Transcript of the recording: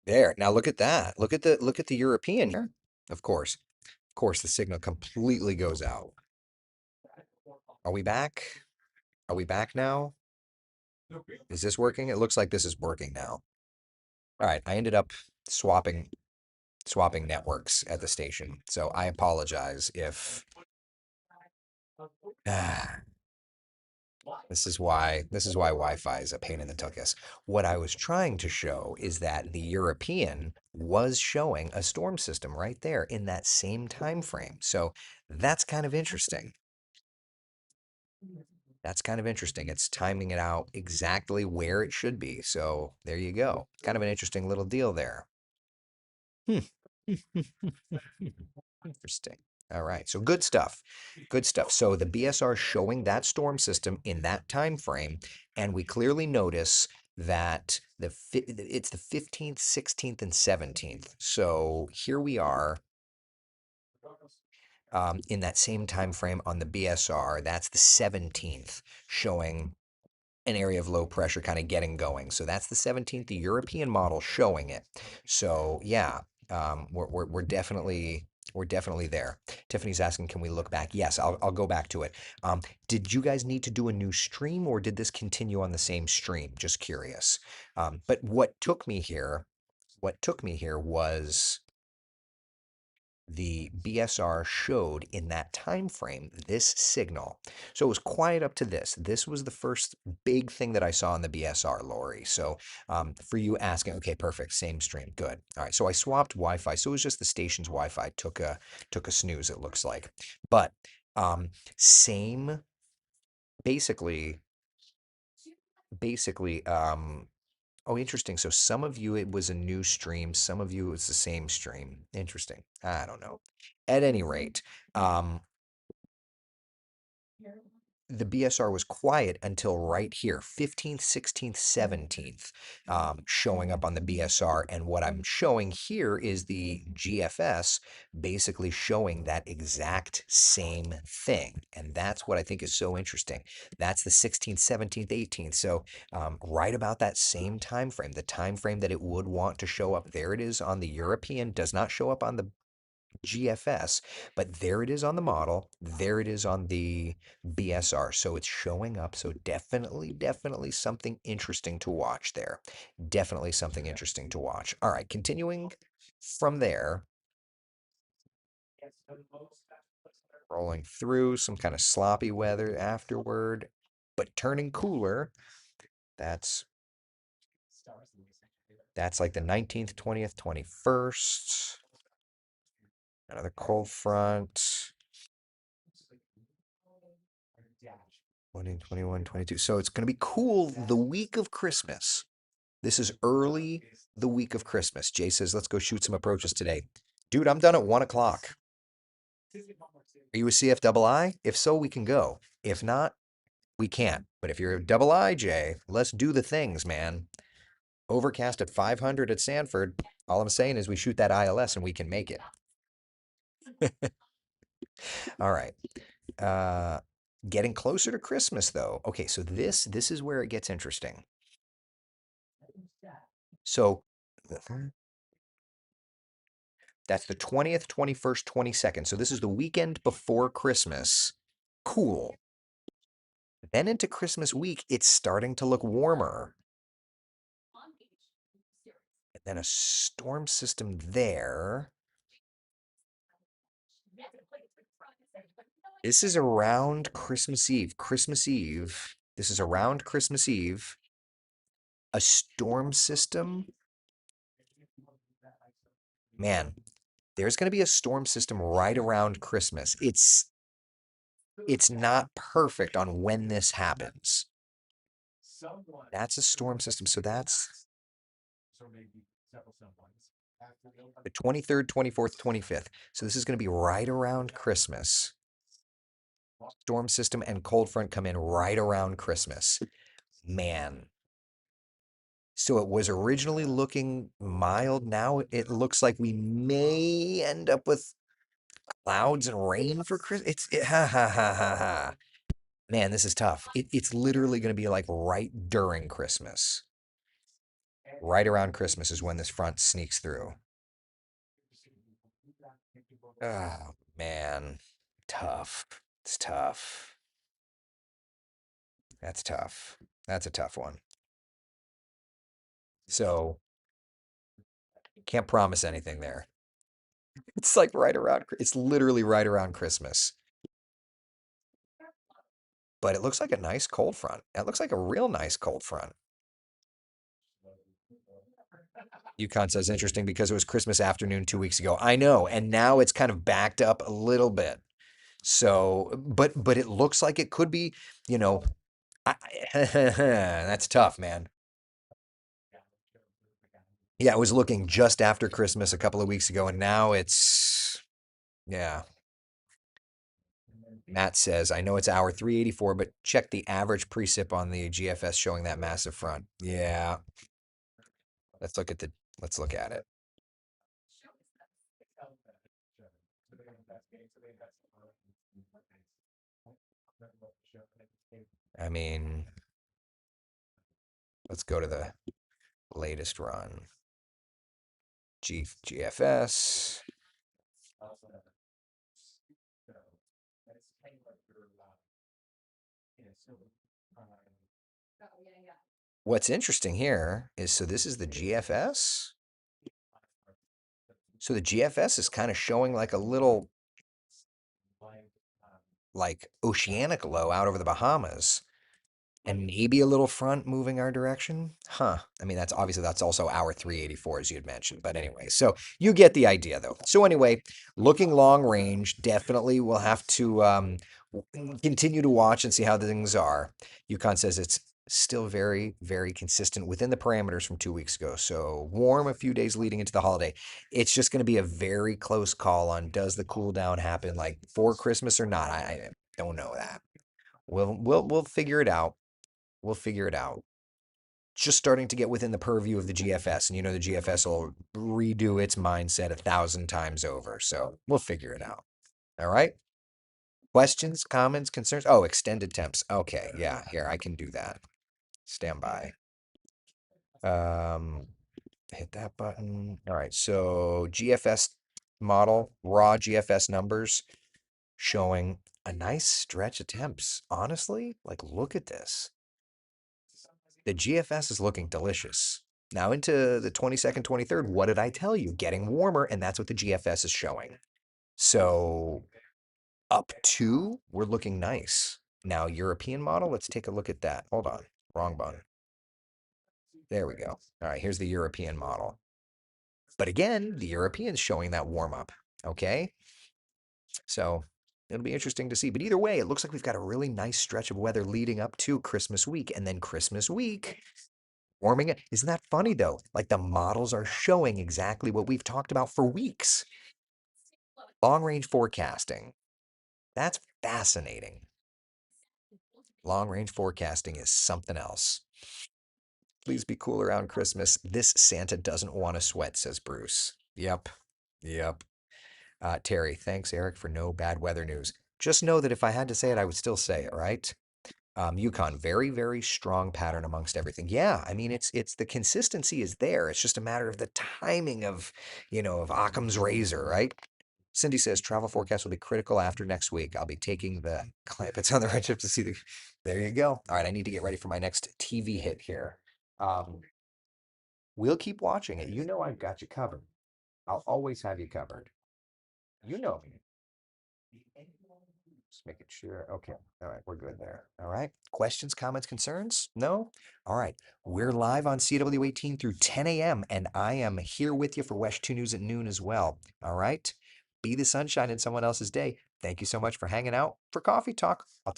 There. Now look at that. Look at the European here. Of course. Of course, the signal completely goes out. Are we back? Are we back now? Is this working? It looks like this is working now. All right, I ended up swapping networks at the station. So I apologize if this is why Wi-Fi is a pain in the tuchus. What I was trying to show is that the European was showing a storm system right there in that same time frame. So that's kind of interesting. That's kind of interesting. It's timing it out exactly where it should be. So there you go. Kind of an interesting little deal there. Hmm. Interesting. All right. So good stuff. Good stuff. So the BSR showing that storm system in that time frame, and we clearly notice that it's the 15th, 16th, and 17th. So here we are in that same time frame on the BSR. That's the 17th, showing an area of low pressure kind of getting going. So that's the 17th, the European model showing it. So yeah, we're definitely there. Tiffany's asking, can we look back? Yes, I'll go back to it. Did you guys need to do a new stream or did this continue on the same stream? Just curious. But what took me here was the BSR showed in that time frame this signal. So it was quiet up to this. This was the first big thing that I saw in the BSR, Lori. So for you asking, okay, perfect, same stream, good. All right, so I swapped Wi-Fi. So it was just the station's Wi-Fi took a snooze, it looks like. But same, basically, basically. Oh, interesting. So some of you, it was a new stream. Some of you, it was the same stream. Interesting. I don't know. At any rate, um, the BSR was quiet until right here, 15th, 16th, 17th, showing up on the BSR. And what I'm showing here is the GFS basically showing that exact same thing. And that's what I think is so interesting. That's the 16th, 17th, 18th. So right about that same time frame, the time frame that it would want to show up. There it is on the European, does not show up on the GFS, but there it is on the model. There it is on the BSR. So it's showing up. So definitely something interesting to watch there. Definitely something interesting to watch. All right, continuing from there, rolling through some kind of sloppy weather afterward, but turning cooler. That's that's like the 19th, 20th, 21st. Another cold front. 20, 21, 22. So it's going to be cool the week of Christmas. This is early the week of Christmas. Jay says, let's go shoot some approaches today. Dude, I'm done at 1 o'clock. Are you a CF double I? If so, we can go. If not, we can't. But if you're a double I, Jay, let's do the things, man. Overcast at 500 at Sanford. All I'm saying is we shoot that ILS and we can make it. All right. Getting closer to Christmas, though. Okay, so this is where it gets interesting. So that's the 20th, 21st, 22nd. So this is the weekend before Christmas. Cool. Then into Christmas week, it's starting to look warmer. And then a storm system there. This is around Christmas Eve. Christmas Eve. This is around Christmas Eve. A storm system. Man, there's going to be a storm system right around Christmas. It's not perfect on when this happens. That's a storm system. So that's the 23rd, 24th, 25th. So this is going to be right around Christmas. Storm system and cold front come in right around Christmas. Man. So it was originally looking mild. Now it looks like we may end up with clouds and rain for Christmas. Ha ha ha ha ha. Man, this is tough. It's literally going to be like right during Christmas. Right around Christmas is when this front sneaks through. Oh, man. Tough. It's tough. That's tough. That's a tough one. So, can't promise anything there. It's like right around, it's literally right around Christmas. But it looks like a nice cold front. It looks like a real nice cold front. UConn says interesting because it was Christmas afternoon 2 weeks ago. I know, and now it's kind of backed up a little bit. So, but it looks like it could be, you know, that's tough, man. Yeah, it was looking just after Christmas a couple of weeks ago, and now it's, yeah. Matt says, I know it's hour 384, but check the average precip on the GFS showing that massive front. Yeah, let's look at the, let's look at it. I mean, let's go to the latest run. GFS. What's interesting here is so this is the GFS. So the GFS is kind of showing like a little like oceanic low out over the Bahamas and maybe a little front moving our direction. Huh. I mean, that's obviously that's also hour 384 as you had mentioned. But anyway, so you get the idea though. So anyway, looking long range, definitely we'll have to continue to watch and see how the things are. UConn says it's still very, very consistent within the parameters from 2 weeks ago. So warm a few days leading into the holiday. It's just going to be a very close call on does the cool down happen like for Christmas or not. I don't know that. We'll figure it out. We'll figure it out. Just starting to get within the purview of the GFS, and you know the GFS will redo its mindset 1,000 times over. So we'll figure it out. All right. Questions, comments, concerns? Oh, extended temps. Okay, yeah, here I can do that. Stand by. Um, hit that button. All right, so GFS model, raw GFS numbers showing a nice stretch of temps. Honestly, like look at this. The GFS is looking delicious. Now into the 22nd, 23rd, what did I tell you? Getting warmer, and that's what the GFS is showing. So up to, we're looking nice. Now, European model, let's take a look at that. Hold on, wrong button. There we go. All right, here's the European model. But again, the European's showing that warm up. Okay, so it'll be interesting to see. But either way, it looks like we've got a really nice stretch of weather leading up to Christmas week. And then Christmas week, warming it. Isn't that funny though? Like the models are showing exactly what we've talked about for weeks. Long range forecasting. That's fascinating. Long range forecasting is something else. Please be cool around Christmas. This Santa doesn't want to sweat, says Bruce. Yep. Yep. Terry, thanks, Eric, for no bad weather news. Just know that if I had to say it, I would still say it, right? Yukon, very, very strong pattern amongst everything. Yeah, I mean, it's the consistency is there. It's just a matter of the timing of, of Occam's razor, right? Cindy says travel forecast will be critical after next week. I'll be taking the clamp. It's on the right trip to see the. There you go. All right, I need to get ready for my next TV hit here. Um, we'll keep watching it. You know I've got you covered. I'll always have you covered. You know me. Just making sure. Okay. All right. We're good there. All right. Questions, comments, concerns? No? All right. We're live on CW18 through 10 a.m. and I am here with you for Wesh 2 News at noon as well. All right. Be the sunshine in someone else's day. Thank you so much for hanging out for Coffee Talk. I'll talk.